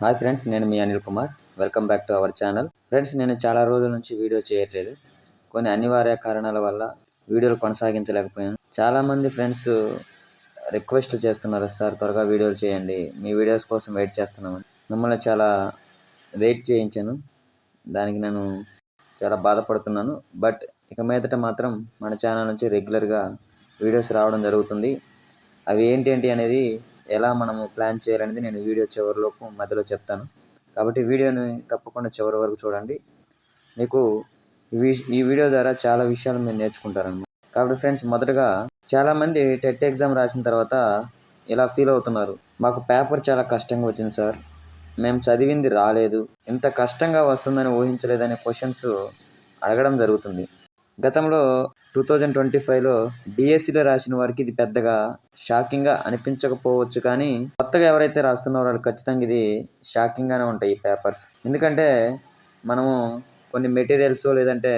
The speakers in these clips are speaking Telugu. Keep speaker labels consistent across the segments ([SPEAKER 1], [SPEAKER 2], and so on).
[SPEAKER 1] హాయ్ ఫ్రెండ్స్, నేను మీ Anil Kumar. Welcome back to our channel. Friends, నేను చాలా రోజుల నుంచి వీడియో చేయట్లేదు. కొన్ని అనివార్య కారణాల వల్ల వీడియోలు కొనసాగించలేకపోయాను. చాలామంది ఫ్రెండ్స్ రిక్వెస్ట్ చేస్తున్నారు, సార్ త్వరగా వీడియోలు చేయండి, మీ వీడియోస్ కోసం వెయిట్ చేస్తున్నామని. మిమ్మల్ని చాలా వెయిట్ చేయించాను, దానికి నేను చాలా బాధపడుతున్నాను. బట్ ఇక మీదట మాత్రం మన ఛానల్ నుంచి రెగ్యులర్గా వీడియోస్ రావడం జరుగుతుంది. అవి ఏంటి అనేది ఎలా మనము ప్లాన్ చేయాలనేది నేను వీడియో చివరిలోపు మధ్యలో చెప్తాను. కాబట్టి వీడియోని తప్పకుండా చివరి వరకు చూడండి. మీకు ఈ వీడియో ద్వారా చాలా విషయాలు మీరు నేర్చుకుంటారన్నమాట. కాబట్టి ఫ్రెండ్స్, మొదటగా చాలామంది టెట్ ఎగ్జామ్ రాసిన తర్వాత ఇలా ఫీల్ అవుతున్నారు, మాకు పేపర్ చాలా కష్టంగా వచ్చింది సార్, మేము చదివింది రాలేదు, ఇంత కష్టంగా వస్తుందని ఊహించలేదనే క్వశ్చన్స్ అడగడం జరుగుతుంది. గతంలో 2025లో డిఎస్సిలో రాసిన వారికి ఇది పెద్దగా షాకింగ్గా అనిపించకపోవచ్చు, కానీ కొత్తగా ఎవరైతే రాస్తున్నారో వాళ్ళు ఖచ్చితంగా ఇది షాకింగ్గానే ఉంటాయి ఈ పేపర్స్. ఎందుకంటే మనము కొన్ని మెటీరియల్స్ లేదంటే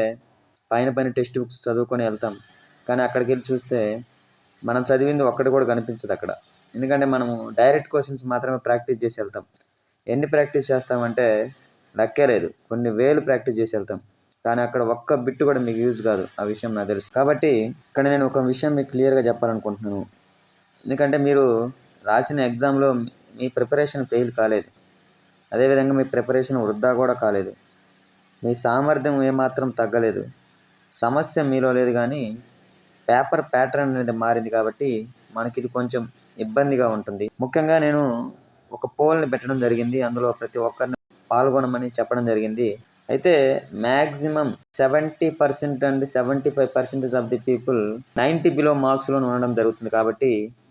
[SPEAKER 1] పైన టెక్స్ట్ బుక్స్ చదువుకొని వెళ్తాం, కానీ అక్కడికి వెళ్ళి చూస్తే మనం చదివింది ఒక్కటి కూడా కనిపించదు అక్కడ. ఎందుకంటే మనము డైరెక్ట్ క్వశ్చన్స్ మాత్రమే ప్రాక్టీస్ చేసి వెళ్తాం. ఎన్ని ప్రాక్టీస్ చేస్తామంటే లెక్కే లేదు, కొన్ని వేలు ప్రాక్టీస్ చేసి వెళ్తాం, కానీ అక్కడ ఒక్క బిట్ కూడా మీకు యూజ్ కాదు. ఆ విషయం నాకు తెలుసు. కాబట్టి ఇక్కడ నేను ఒక విషయం మీకు క్లియర్గా చెప్పాలనుకుంటున్నాను. ఎందుకంటే మీరు రాసిన ఎగ్జామ్లో మీ ప్రిపరేషన్ ఫెయిల్ కాలేదు, అదేవిధంగా మీ ప్రిపరేషన్ వృధా కూడా కాలేదు, మీ సామర్థ్యం ఏమాత్రం తగ్గలేదు. సమస్య మీలో లేదు, కానీ పేపర్ ప్యాటర్న్ అనేది మారింది. కాబట్టి మనకి ఇది కొంచెం ఇబ్బందిగా ఉంటుంది. ముఖ్యంగా నేను ఒక పోల్ని పెట్టడం జరిగింది, అందులో ప్రతి ఒక్కరిని పాల్గొనమని చెప్పడం జరిగింది. అయితే maximum 70% and 75% of the people 90 below మార్క్స్లో ఉండడం జరుగుతుంది. కాబట్టి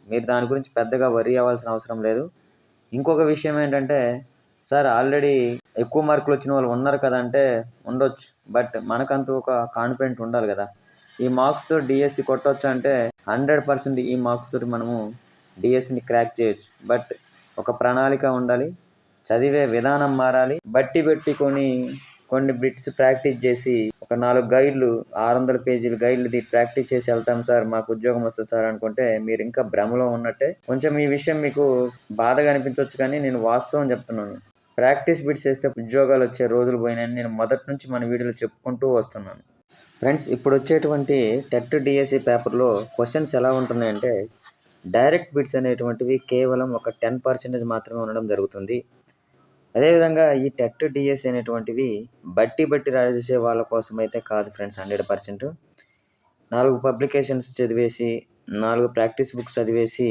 [SPEAKER 1] మీరు దాని గురించి పెద్దగా వరీ అవ్వాల్సిన అవసరం లేదు. ఇంకొక విషయం ఏంటంటే, సార్ ఆల్రెడీ ఎక్కువ మార్కులు వచ్చిన వాళ్ళు ఉన్నారు కదా అంటే ఉండొచ్చు, బట్ మనకంటూ ఒక కాన్ఫిడెంట్ ఉండాలి కదా. ఈ మార్క్స్తో డిఎస్సి కొట్టవచ్చు అంటే 100% ఈ మార్క్స్ తోటి మనము డిఎస్సిని క్రాక్ చేయొచ్చు. బట్ ఒక ప్రణాళిక ఉండాలి, చదివే విధానం మారాలి. బట్టి పెట్టుకొని కొన్ని బిట్స్ ప్రాక్టీస్ చేసి ఒక 4 గైడ్లు 600 పేజీల గైడ్లు ప్రాక్టీస్ చేసి వెళ్తాం సార్, మాకు ఉద్యోగం వస్తుంది సార్ అనుకుంటే మీరు ఇంకా భ్రమలో ఉన్నట్టే. కొంచెం ఈ విషయం మీకు బాధగా అనిపించవచ్చు, కానీ నేను వాస్తవం చెప్తున్నాను. ప్రాక్టీస్ బిట్స్ చేస్తే ఉద్యోగాలు వచ్చే రోజులు పోయినాయని నేను మొదటి నుంచి మన వీడియోలో చెప్పుకుంటూ వస్తున్నాను. ఫ్రెండ్స్, ఇప్పుడు వచ్చేటువంటి టెట్ డిఎస్సి పేపర్లో క్వశ్చన్స్ ఎలా ఉంటున్నాయంటే, డైరెక్ట్ బిట్స్ అనేటువంటివి కేవలం ఒక 10% మాత్రమే ఉండడం జరుగుతుంది. అదేవిధంగా ఈ టెట్ డిఎస్సి అనేటువంటివి బట్టి రాసే వాళ్ళ కోసం అయితే కాదు ఫ్రెండ్స్. 100% 4 పబ్లికేషన్స్ చదివేసి 4 ప్రాక్టీస్ బుక్స్ చదివేసి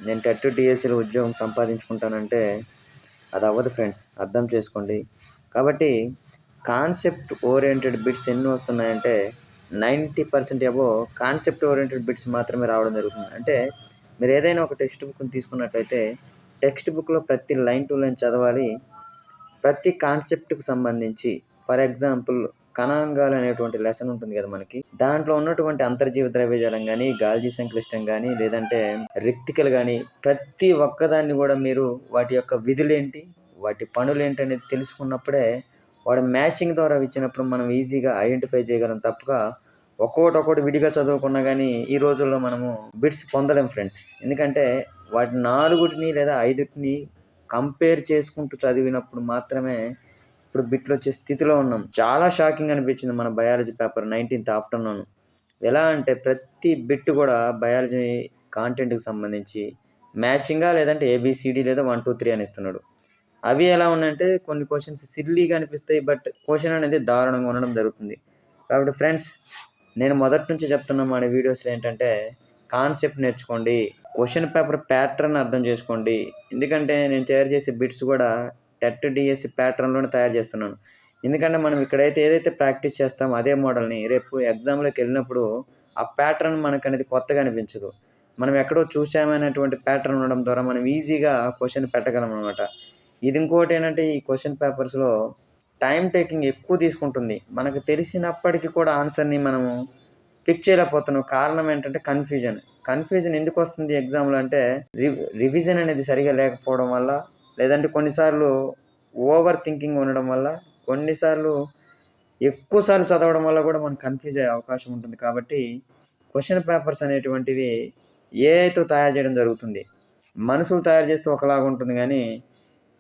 [SPEAKER 1] నేను టెట్ డిఎస్సిలో ఉద్యోగం సంపాదించుకుంటానంటే అది అవ్వదు ఫ్రెండ్స్, అర్థం చేసుకోండి. కాబట్టి కాన్సెప్ట్ ఓరియంటెడ్ బిట్స్ ఎన్ని వస్తున్నాయంటే 90% అబో కాన్సెప్ట్ ఓరియంటెడ్ బిట్స్ మాత్రమే రావడం జరుగుతుంది. అంటే మీరు ఏదైనా ఒక టెక్స్ట్ బుక్ని తీసుకున్నట్లయితే టెక్స్ట్ బుక్లో ప్రతి లైన్ టు లైన్ చదవాలి. ప్రతి కాన్సెప్ట్కి సంబంధించి, ఫర్ ఎగ్జాంపుల్ కణాంగాలు అనేటువంటి లెసన్ ఉంటుంది కదా మనకి, దాంట్లో ఉన్నటువంటి అంతర్జీవ ద్రవ్యజాలం కానీ, గాల్జీ సంక్లిష్టం కానీ, లేదంటే రిక్తికలు కానీ, ప్రతి ఒక్కదాన్ని కూడా మీరు వాటి యొక్క విధులేంటి, వాటి పనులేంటి అనేది తెలుసుకున్నప్పుడే వాడు మ్యాచింగ్ ద్వారా ఇచ్చినప్పుడు మనం ఈజీగా ఐడెంటిఫై చేయగలం. తప్పగా ఒక్కొక్కటి విడిగా చదువుకున్నా కానీ ఈ రోజుల్లో మనము బిట్స్ పొందలేం ఫ్రెండ్స్. ఎందుకంటే వాటి 4 లేదా 5 కంపేర్ చేసుకుంటూ చదివినప్పుడు మాత్రమే ఇప్పుడు బిట్లు వచ్చే స్థితిలో ఉన్నాం. చాలా షాకింగ్ అనిపించింది మన బయాలజీ పేపర్ 19th ఆఫ్టర్నూన్. ఎలా అంటే ప్రతి బిట్ కూడా బయాలజీ కాంటెంట్కి సంబంధించి మ్యాచింగా, లేదంటే ABCD లేదా 1 2 3 అని ఇస్తున్నాడు. అవి ఎలా ఉన్నాయంటే కొన్ని క్వశ్చన్స్ సిల్లీగా అనిపిస్తాయి, బట్ క్వశ్చన్ అనేది దారుణంగా ఉండడం జరుగుతుంది. కాబట్టి ఫ్రెండ్స్, నేను మొదటి నుంచి చెప్తున్న మన వీడియోస్లో ఏంటంటే కాన్సెప్ట్ నేర్చుకోండి, క్వశ్చన్ పేపర్ ప్యాటర్న్ అర్థం చేసుకోండి. ఎందుకంటే నేను తయారు చేసే బిట్స్ కూడా టెట్ డిఎస్సి ప్యాటర్న్లోనే తయారు చేస్తున్నాను. ఎందుకంటే మనం ఇక్కడైతే ఏదైతే ప్రాక్టీస్ చేస్తామో అదే మోడల్ని రేపు ఎగ్జామ్లోకి వెళ్ళినప్పుడు ఆ ప్యాటర్న్ మనకు అనేది కొత్తగా అనిపించదు. మనం ఎక్కడో చూసామనేటువంటి ప్యాటర్న్ ఉండడం ద్వారా మనం ఈజీగా క్వశ్చన్ పెట్టగలం అనమాట. ఇది ఇంకోటి ఏంటంటే ఈ క్వశ్చన్ పేపర్స్లో టైం టేకింగ్ ఎక్కువ తీసుకుంటుంది. మనకు తెలిసినప్పటికీ కూడా ఆన్సర్ని మనము పిక్ చేయలేకపోతున్నాం. కారణం ఏంటంటే కన్ఫ్యూజన్ ఎందుకు వస్తుంది ఎగ్జామ్లో అంటే రివిజన్ అనేది సరిగా లేకపోవడం వల్ల, లేదంటే కొన్నిసార్లు ఓవర్ థింకింగ్ ఉండడం వల్ల, కొన్నిసార్లు ఎక్కువసార్లు చదవడం వల్ల కూడా మనం కన్ఫ్యూజ్ అయ్యే అవకాశం ఉంటుంది. కాబట్టి క్వశ్చన్ పేపర్స్ అనేటువంటివి ఏఐతో తయారు చేయడం జరుగుతుంది. మనుషులు తయారు చేస్తే ఒకలాగా ఉంటుంది, కానీ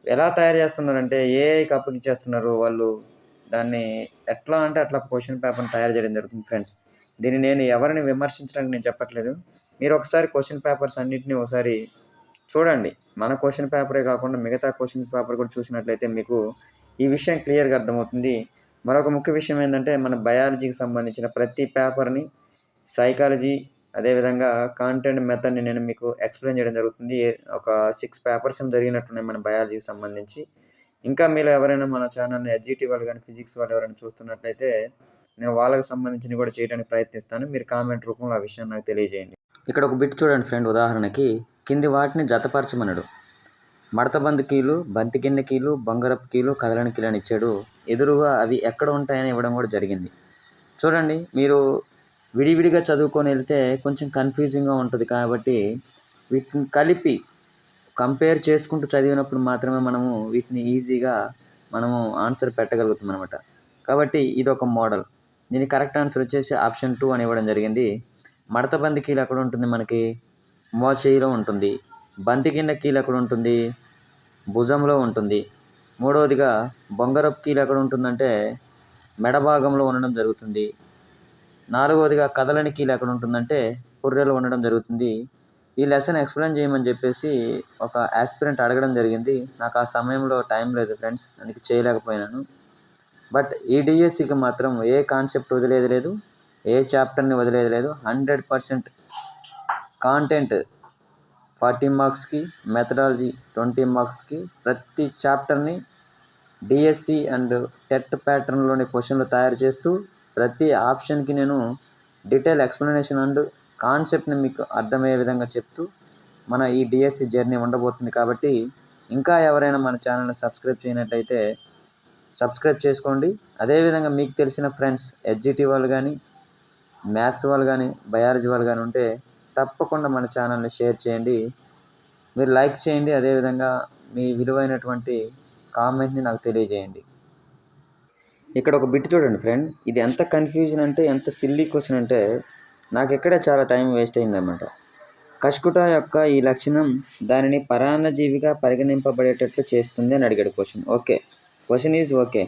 [SPEAKER 1] ఎలా తయారు చేస్తున్నారంటే ఏఐకి అప్పగిచ్చేస్తున్నారు వాళ్ళు. దాన్ని ఎట్లా అంటే అట్లా క్వశ్చన్ పేపర్‌ని తయారు చేయడం జరుగుతుంది ఫ్రెండ్స్. దీన్ని నేను ఎవరిని విమర్శించడానికి నేను చెప్పట్లేదు. మీరు ఒకసారి క్వశ్చన్ పేపర్స్ అన్నిటిని ఒకసారి చూడండి. మన క్వశ్చన్ పేపరే కాకుండా మిగతా క్వశ్చన్ పేపర్ కూడా చూసినట్లయితే మీకు ఈ విషయం క్లియర్‌గా అర్థమవుతుంది. మరొక ముఖ్య విషయం ఏందంటే మన బయాలజీకి సంబంధించిన ప్రతి పేపర్‌ని సైకాలజీ అదేవిధంగా కాంటెంట్ మెథడ్‌ని నేను మీకు ఎక్స్‌ప్లెయిన్ చేయడం జరుగుతుంది. ఒక 6 పేపర్స్ ఏమో జరిగినట్టున్నాయి మన బయాలజీకి సంబంధించి. ఇంకా మీలో ఎవరైనా మన ఛానల్‌ని ఎస్‌జిటి వాళ్ళు గాని, ఫిజిక్స్ వాళ్ళు ఎవరైనా చూస్తున్నట్లయితే నేను వాళ్ళకి సంబంధించినవి కూడా చేయడానికి ప్రయత్నిస్తాను. మీరు కామెంట్ రూపంలో ఆ విషయాన్ని నాకు తెలియజేయండి. ఇక్కడ ఒక బిట్ చూడండి ఫ్రెండ్, ఉదాహరణకి కింది వాటిని జతపరచమనడు. మడతబందు కీలు, బంతికింద కీలు, బొంగరపు కీలు, కదలని కీలు అని ఇచ్చాడు. ఎదురుగా అవి ఎక్కడ ఉంటాయని ఇవ్వడం కూడా జరిగింది. చూడండి, మీరు విడివిడిగా చదువుకొని వెళ్తే కొంచెం కన్ఫ్యూజింగ్గా ఉంటుంది. కాబట్టి వీటిని కలిపి కంపేర్ చేసుకుంటూ చదివినప్పుడు మాత్రమే మనము వీటిని ఈజీగా మనము ఆన్సర్ పెట్టగలుగుతాం అనమాట. కాబట్టి ఇది ఒక మోడల్. దీని కరెక్ట్ ఆన్సర్ వచ్చేసి ఆప్షన్ 2 అని ఇవ్వడం జరిగింది. మడతబంది కీలు ఎక్కడ ఉంటుంది మనకి? మోచేయిలో ఉంటుంది. బంతి కింద కీలు ఎక్కడ ఉంటుంది? భుజంలో ఉంటుంది. మూడవదిగా బొంగరపు కీలు ఎక్కడ ఉంటుందంటే మెడ భాగంలో ఉండడం జరుగుతుంది. నాలుగవదిగా కదలని కీలు ఎక్కడ ఉంటుందంటే పుర్రెలో ఉండడం జరుగుతుంది. ఈ లెసన్ ఎక్స్ప్లెయిన్ చేయమని చెప్పేసి ఒక ఆస్పిరెంట్ అడగడం జరిగింది. నాకు ఆ సమయంలో టైం లేదు ఫ్రెండ్స్, అందుకే చేయలేకపోయినాను. బట్ ఈ డిఎస్సికి మాత్రం ఏ కాన్సెప్ట్ వదిలేది లేదు, ఏ చాప్టర్ని వదిలేది లేదు. 100% కాంటెంట్ 40 మార్క్స్కి, మెథడాలజీ 20 మార్క్స్కి, ప్రతి చాప్టర్ని డిఎస్సి అండ్ టెట్ ప్యాటర్న్లోని క్వశ్చన్లు తయారు చేస్తూ ప్రతి ఆప్షన్కి నేను డీటెయిల్ ఎక్స్ప్లెనేషన్ అండ్ కాన్సెప్ట్ని మీకు అర్థమయ్యే విధంగా చెప్తూ మన ఈ డిఎస్సి జర్నీ ఉండబోతుంది. కాబట్టి ఇంకా ఎవరైనా మన ఛానల్ని సబ్స్క్రైబ్ చేయనట్టయితే సబ్స్క్రైబ్ చేసుకోండి. అదేవిధంగా మీకు తెలిసిన ఫ్రెండ్స్ ఎస్జిటి వాళ్ళు కానీ, మ్యాథ్స్ వాళ్ళు కానీ, బయాలజీ వాళ్ళు కానీ ఉంటే తప్పకుండా మన ఛానల్ని షేర్ చేయండి. మీరు లైక్ చేయండి. అదేవిధంగా మీ విలువైనటువంటి కామెంట్ని నాకు తెలియజేయండి. ఇక్కడ ఒక బిట్ చూడండి ఫ్రెండ్, ఇది ఎంత కన్ఫ్యూజన్ అంటే ఎంత సిల్లీ క్వశ్చన్ అంటే నాకు ఎక్కడ చాలా టైం వేస్ట్ అయిందన్నమాట. కష్కుట యొక్క ఈ లక్షణం దానిని పరాన్నజీవిగా పరిగణింపబడేటట్లు చేస్తుంది అని అడిగాడు question. Okay, question is okay.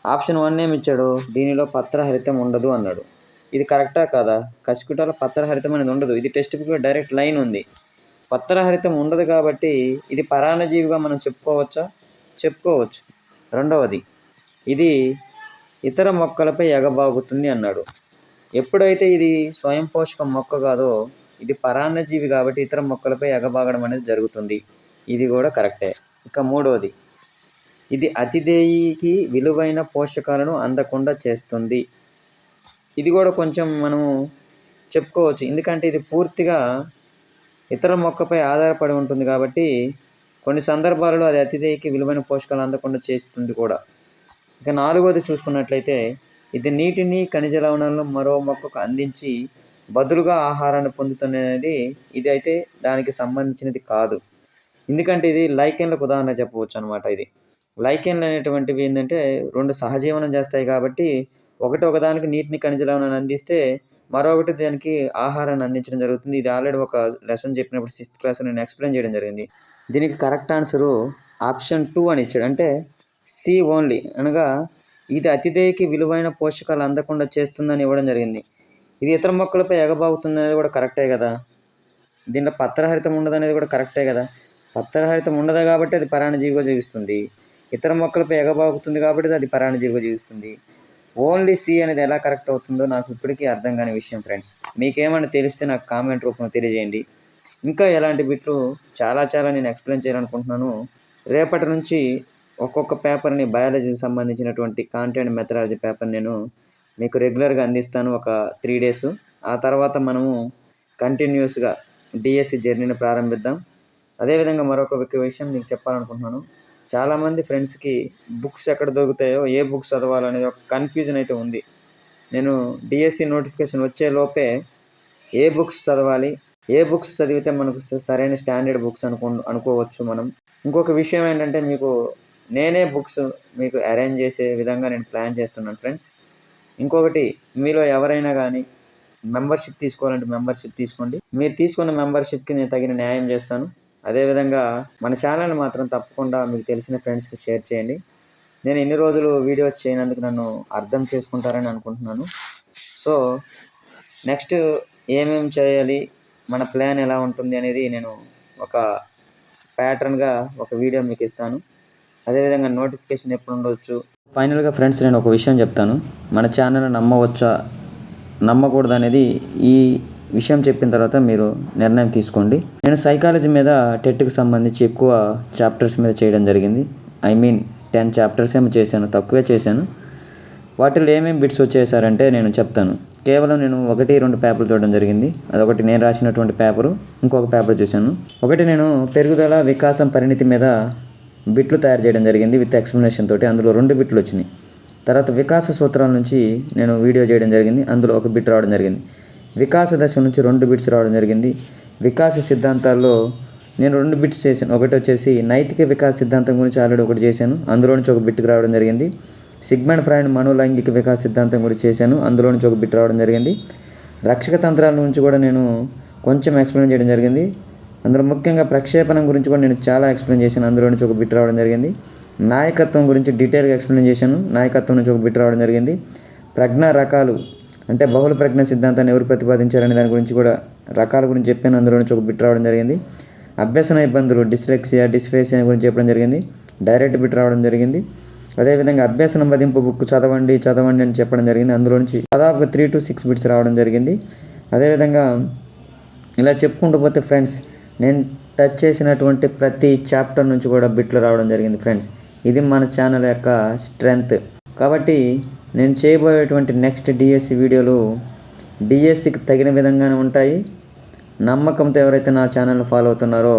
[SPEAKER 1] Option 1 ఏమి ఇచ్చాడు? దీనిలో పత్రహరితం ఉండదు అన్నాడు. ఇది కరెక్టా కాదా? కష్కుటలో పత్రహరితం అనేది ఉండదు. ఇది టెక్స్ట్ బుక్లో డైరెక్ట్ లైన్ ఉంది. పత్రహరితం ఉండదు కాబట్టి ఇది పరాన్నజీవిగా మనం చెప్పుకోవచ్చా? చెప్పుకోవచ్చు. రెండవది, ఇది ఇతర మొక్కలపై ఎగబాగుతుంది అన్నాడు. ఎప్పుడైతే ఇది స్వయం పోషక మొక్క కాదో ఇది పరాన్నజీవి కాబట్టి ఇతర మొక్కలపై ఎగబాగడం అనేది జరుగుతుంది. ఇది కూడా కరెక్టే. ఇక మూడవది, ఇది అతిథేయికి విలువైన పోషకాలను అందకుండా చేస్తుంది. ఇది కూడా కొంచెం మనము చెప్పుకోవచ్చు. ఎందుకంటే ఇది పూర్తిగా ఇతర మొక్కపై ఆధారపడి ఉంటుంది కాబట్టి కొన్ని సందర్భాలలో అది అతిథేయికి విలువైన పోషకాలు అందకుండా చేస్తుంది కూడా. ఇక నాలుగవది చూసుకున్నట్లయితే ఇది నీటిని, ఖనిజ లవణాలను మరో మొక్కకు అందించి బదులుగా ఆహారాన్ని పొందుతున్నది. ఇది అయితే దానికి సంబంధించినది కాదు. ఎందుకంటే ఇది లైకెన్లకు ఉదాహరణ చెప్పవచ్చు అనమాట. ఇది లైకెన్లు అనేటువంటివి ఏంటంటే 2 సహజీవనం చేస్తాయి కాబట్టి ఒకదానికి నీటిని, ఖనిజ లవణాన్ని అందిస్తే మరొకటి దానికి ఆహారాన్ని అందించడం జరుగుతుంది. ఇది ఆల్రెడీ ఒక లెసన్ చెప్పినప్పుడు 6th క్లాస్లో నేను ఎక్స్ప్లెయిన్ చేయడం జరిగింది. దీనికి కరెక్ట్ ఆన్సరు ఆప్షన్ 2 అని ఇచ్చాడు. అంటే సి ఓన్లీ, అనగా ఇది అతిథేయికి విలువైన పోషకాలు అందకుండా చేస్తుందని ఇవ్వడం జరిగింది. ఇది ఇతర మొక్కలపై ఎగబాగుతుంది అనేది కూడా కరెక్టే కదా. దీంట్లో పత్రహరితం ఉండదు అనేది కూడా కరెక్టే కదా. పత్రహరితం ఉండదు కాబట్టి అది పరాన్నజీవిగా జీవిస్తుంది. ఇతర మొక్కలపై ఎగబాగుతుంది కాబట్టి అది పరాన్నజీవిగా జీవిస్తుంది. ఓన్లీ సి అనేది ఎలా కరెక్ట్ అవుతుందో నాకు ఇప్పటికీ అర్థం కాని విషయం ఫ్రెండ్స్. మీకేమైనా తెలిస్తే నాకు కామెంట్ రూపంలో తెలియజేయండి. ఇంకా ఎలాంటి బిట్లు చాలా నేను ఎక్స్ప్లెయిన్ చేయాలనుకుంటున్నాను. రేపటి నుంచి ఒక్కొక్క పేపర్ని బయాలజీకి సంబంధించినటువంటి కాంటెంట్ మెథడాలజీ పేపర్ నేను మీకు రెగ్యులర్గా అందిస్తాను ఒక 3 days. ఆ తర్వాత మనము కంటిన్యూస్గా డిఎస్సి జర్నీని ప్రారంభిద్దాం. అదేవిధంగా మరొక విషయం మీకు చెప్పాలనుకుంటున్నాను. చాలామంది ఫ్రెండ్స్కి బుక్స్ ఎక్కడ దొరుకుతాయో, ఏ బుక్స్ చదవాలనేది ఒక కన్ఫ్యూజన్ అయితే ఉంది. నేను డిఎస్సి నోటిఫికేషన్ వచ్చే లోపే ఏ బుక్స్ చదవాలి, ఏ బుక్స్ చదివితే మనకు సరైన స్టాండర్డ్ బుక్స్ అనుకోవచ్చు మనం. ఇంకొక విషయం ఏంటంటే నేనే బుక్స్ మీకు అరేంజ్ చేసే విధంగా నేను ప్లాన్ చేస్తున్నాను ఫ్రెండ్స్. ఇంకొకటి, మీలో ఎవరైనా కానీ మెంబర్షిప్ తీసుకోవాలంటే మెంబర్షిప్ తీసుకోండి. మీరు తీసుకున్న మెంబర్షిప్కి నేను తగిన న్యాయం చేస్తాను. అదేవిధంగా మన ఛానల్ని మాత్రం తప్పకుండా మీకు తెలిసిన ఫ్రెండ్స్కి షేర్ చేయండి. నేను ఇన్ని రోజులు వీడియోస్ చేయనందుకు నన్ను అర్థం చేసుకుంటారని అనుకుంటున్నాను. సో నెక్స్ట్ ఏమేమి చేయాలి, మన ప్లాన్ ఎలా ఉంటుంది అనేది నేను ఒక ప్యాటర్న్గా ఒక వీడియో మీకు ఇస్తాను. అదేవిధంగా నోటిఫికేషన్ ఎప్పుడు ఉండవచ్చు. ఫైనల్గా ఫ్రెండ్స్, నేను ఒక విషయం చెప్తాను. మన ఛానల్ నమ్మవచ్చా నమ్మకూడదు అనేది ఈ విషయం చెప్పిన తర్వాత మీరు నిర్ణయం తీసుకోండి. నేను సైకాలజీ మీద టెట్కి సంబంధించి ఎక్కువ చాప్టర్స్ మీద చేయడం జరిగింది. 10 చాప్టర్స్ ఏమో చేశాను, తక్కువే చేశాను. వాటిలో ఏమేమి బిట్స్ వచ్చేసారంటే నేను చెప్తాను. కేవలం నేను 1-2 పేపర్లు చూడడం జరిగింది. అదొకటి నేను రాసినటువంటి పేపరు, ఇంకొక పేపర్ చూశాను. ఒకటి నేను పెరుగుదల, వికాసం, పరిణితి మీద బిట్లు తయారు చేయడం జరిగింది విత్ ఎక్స్ప్లెనేషన్ తోటి. అందులో 2 బిట్లు వచ్చినాయి. తర్వాత వికాస సూత్రాల నుంచి నేను వీడియో చేయడం జరిగింది. అందులో ఒక బిట్ రావడం జరిగింది. వికాస దశ నుంచి 2 బిట్స్ రావడం జరిగింది. వికాస సిద్ధాంతాల్లో నేను 2 బిట్స్ చేశాను. ఒకటి వచ్చేసి నైతిక వికాస సిద్ధాంతం గురించి ఆల్రెడీ ఒకటి చేశాను, అందులో నుంచి ఒక బిట్కి రావడం జరిగింది. సిగ్మండ్ ఫ్రాయిడ్ మనోలైంగిక వికాస సిద్ధాంతం గురించి చేశాను, అందులో నుంచి ఒక బిట్ రావడం జరిగింది. రక్షక తంత్రాల నుంచి కూడా నేను కొంచెం ఎక్స్ప్లెయిన్ చేయడం జరిగింది. అందులో ముఖ్యంగా ప్రక్షేపణం గురించి కూడా నేను చాలా ఎక్స్ప్లెయిన్ చేశాను, అందులో నుంచి ఒక బిట్ రావడం జరిగింది. నాయకత్వం గురించి డీటెయిల్గా ఎక్స్ప్లెయిన్ చేశాను, నాయకత్వం నుంచి ఒక బిట్ రావడం జరిగింది. ప్రజ్ఞ రకాలు అంటే బహుళ ప్రజ్ఞ సిద్ధాంతాన్ని ఎవరు ప్రతిపాదించారనే దాని గురించి కూడా రకాల గురించి చెప్పాను, అందులో నుంచి ఒక బిట్ రావడం జరిగింది. అభ్యసన ఇబ్బందులు డిస్లెక్సియా, డిస్ఫేసియా గురించి చెప్పడం జరిగింది, డైరెక్ట్ బిట్ రావడం జరిగింది. అదేవిధంగా అభ్యసనం మదింపు బుక్ చదవండి అని చెప్పడం జరిగింది, అందులో నుంచి దాదాపుగా 3 to 6 బిట్స్ రావడం జరిగింది. అదేవిధంగా ఇలా చెప్పుకుంటూ పోతే ఫ్రెండ్స్, నేను టచ్ చేసినటువంటి ప్రతి చాప్టర్ నుంచి కూడా బిట్లు రావడం జరిగింది ఫ్రెండ్స్. ఇది మన ఛానల్ యొక్క స్ట్రెంగ్త్. కాబట్టి నేను చేయబోయేటువంటి నెక్స్ట్ డిఎస్సి వీడియోలు డిఎస్సికి తగిన విధంగానే ఉంటాయి. నమ్మకంతో ఎవరైతే నా ఛానల్ని ఫాలో అవుతున్నారో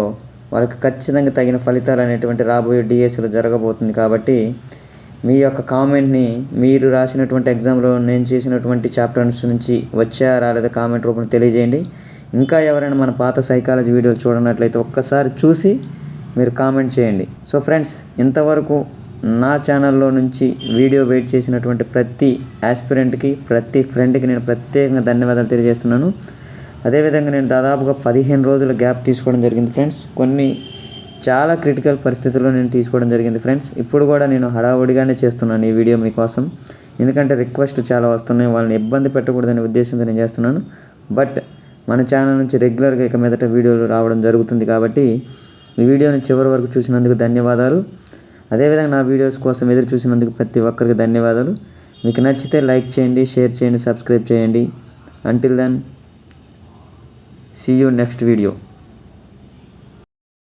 [SPEAKER 1] వాళ్ళకి ఖచ్చితంగా తగిన ఫలితాలు అనేటువంటి రాబోయే డిఎస్సిలో జరగబోతుంది. కాబట్టి మీ యొక్క కామెంట్ని, మీరు రాసినటువంటి ఎగ్జామ్లో నేను చేసినటువంటి చాప్టర్స్ నుంచి వచ్చాయా రాలేదా కామెంట్ రూపంలో తెలియజేయండి. ఇంకా ఎవరైనా మన పాత సైకాలజీ వీడియోలు చూడనట్లయితే ఒక్కసారి చూసి మీరు కామెంట్ చేయండి. సో ఫ్రెండ్స్, ఇంతవరకు నా ఛానల్లో నుంచి వీడియో వెయిట్ చేసినటువంటి ప్రతి ఆస్పిరెంట్కి, ప్రతి ఫ్రెండ్కి నేను ప్రత్యేకంగా ధన్యవాదాలు తెలియజేస్తున్నాను. అదేవిధంగా నేను దాదాపుగా 15 రోజుల గ్యాప్ తీసుకోవడం జరిగింది ఫ్రెండ్స్. కొన్ని చాలా క్రిటికల్ పరిస్థితుల్లో నేను తీసుకోవడం జరిగింది ఫ్రెండ్స్. ఇప్పుడు కూడా నేను హడావుడిగానే చేస్తున్నాను ఈ వీడియో మీకోసం, ఎందుకంటే రిక్వెస్ట్లు చాలా వస్తున్నాయి, వాళ్ళని ఇబ్బంది పెట్టకూడదనే ఉద్దేశంతో నేను చేస్తున్నాను. బట్ మన ఛానల్ నుంచి రెగ్యులర్గా ఇక మీదట వీడియోలు రావడం జరుగుతుంది. కాబట్టి ఈ వీడియోని చివరి వరకు చూసినందుకు ధన్యవాదాలు. అదేవిధంగా నా వీడియోస్ కోసం ఎదురు చూసినందుకు ప్రతి ఒక్కరికి ధన్యవాదాలు. మీకు నచ్చితే లైక్ చేయండి, షేర్ చేయండి, సబ్స్క్రైబ్ చేయండి. Until then, see you next video.